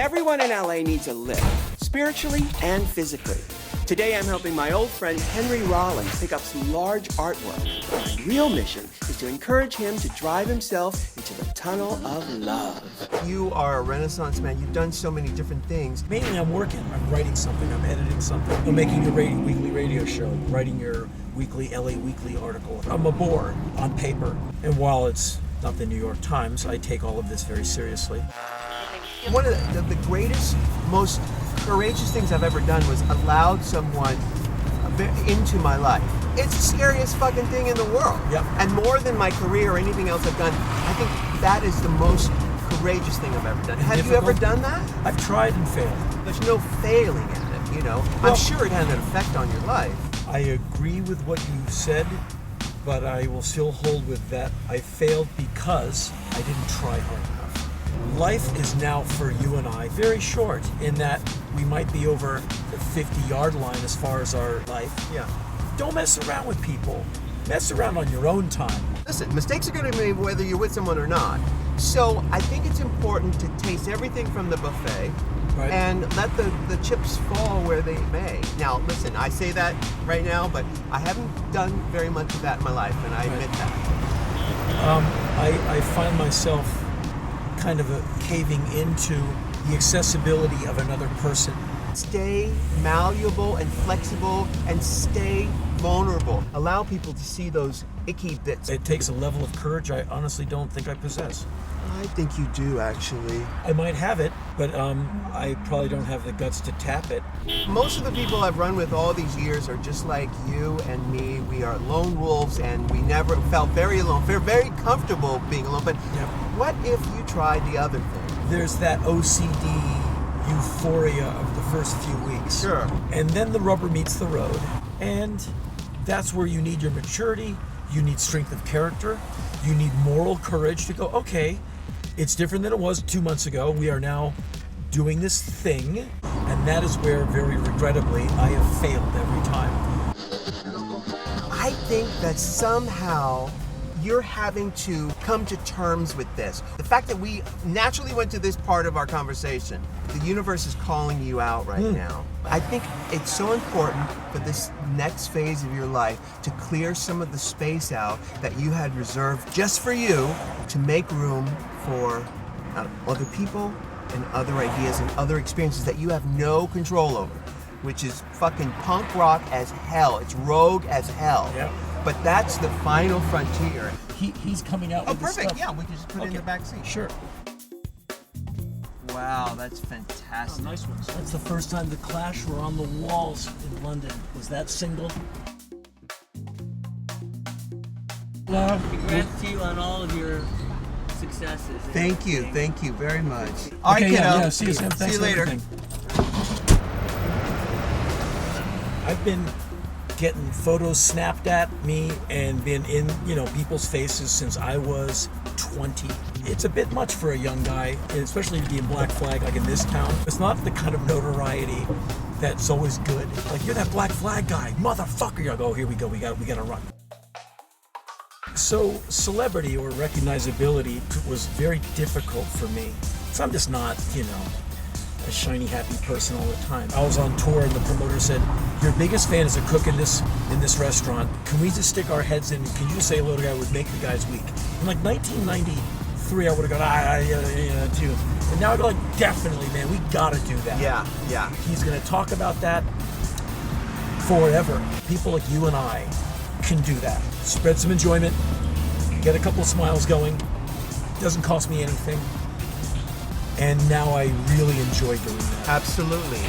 Everyone in LA needs a lift, spiritually and physically. Today I'm helping my old friend Henry Rollins pick up some large artwork. My real mission is to encourage him to drive himself into the tunnel of love. You are a Renaissance man. You've done so many different things. Mainly I'm working, I'm writing something, I'm editing something. I'm making your weekly radio show, writing your weekly LA Weekly article. I'm a bore on paper. And while it's not the New York Times, I take all of this very seriously. One of the greatest, most courageous things I've ever done was allowed someone into my life. It's the scariest fucking thing in the world. Yep. And more than my career or anything else I've done, I think that is the most courageous thing I've ever done. And Have difficult. you ever done that? I've tried and failed. There's no failing at it, you know? Well, I'm sure it had an effect on your life. I agree with what you said, but I will still hold with that. I failed because I didn't try hard enough. Life is now for you and I very short in that we might be over the 50-yard line as far as our life. Yeah. Don't mess around with people. Mess around on your own time. Listen, mistakes are going to be made whether you're with someone or not. So I think it's important to taste everything from the buffet. Right. And let the chips fall where they may. Now, listen, I say that right now, but I haven't done very much of that in my life, and I admit that. I find myself kind of caving into the accessibility of another person. Stay malleable and flexible and stay vulnerable. Allow people to see those icky bits. It takes a level of courage I honestly don't think I possess. I think you do, actually. I might have it, but I probably don't have the guts to tap it. Most of the people I've run with all these years are just like you and me. We are lone wolves, and we never felt very alone. We're very comfortable being alone, but Yep. what if you tried the other thing? There's that OCD euphoria of the first few weeks. Sure. And then the rubber meets the road, and that's where you need your maturity, you need strength of character, you need moral courage to go, okay, it's different than it was 2 months ago. We are now doing this thing, and that is where, very regrettably, I have failed every time. I think that somehow you're having to come to terms with this. The fact that we naturally went to this part of our conversation, the universe is calling you out right now. I think it's so important for this next phase of your life to clear some of the space out that you had reserved just for you to make room for other people and other ideas and other experiences that you have no control over, which is fucking punk rock as hell. It's rogue as hell. Yeah. But that's the final frontier. He's coming out with this Perfect. stuff. Yeah, we can just put it in the back seat. Sure. Wow, that's fantastic. Nice ones. That's the first time the Clash were on the walls in London. Was that single? Congrats to you on all of your successes. Thank you very much. All right, Okay, kiddo. yeah, see you, Sam. Thanks See you for later. everything. I've been getting photos snapped at me and been in, people's faces since I was 20. It's a bit much for a young guy, especially to be in Black Flag like in this town. It's not the kind of notoriety that's always good. Like, you're that Black Flag guy, motherfucker. You're like, oh, here we go, we gotta run. So celebrity or recognizability was very difficult for me. So I'm just not, a shiny, happy person all the time. I was on tour and the promoter said, your biggest fan is a cook in this restaurant. Can we just stick our heads in? Can you just say hello to the guy? It would make the guy's week. In like 1993, I would have gone, too. And now I go like, definitely, man, we gotta do that. Yeah. He's gonna talk about that forever. People like you and I can do that. Spread some enjoyment, get a couple of smiles going. Doesn't cost me anything. And now I really enjoy doing that. Absolutely.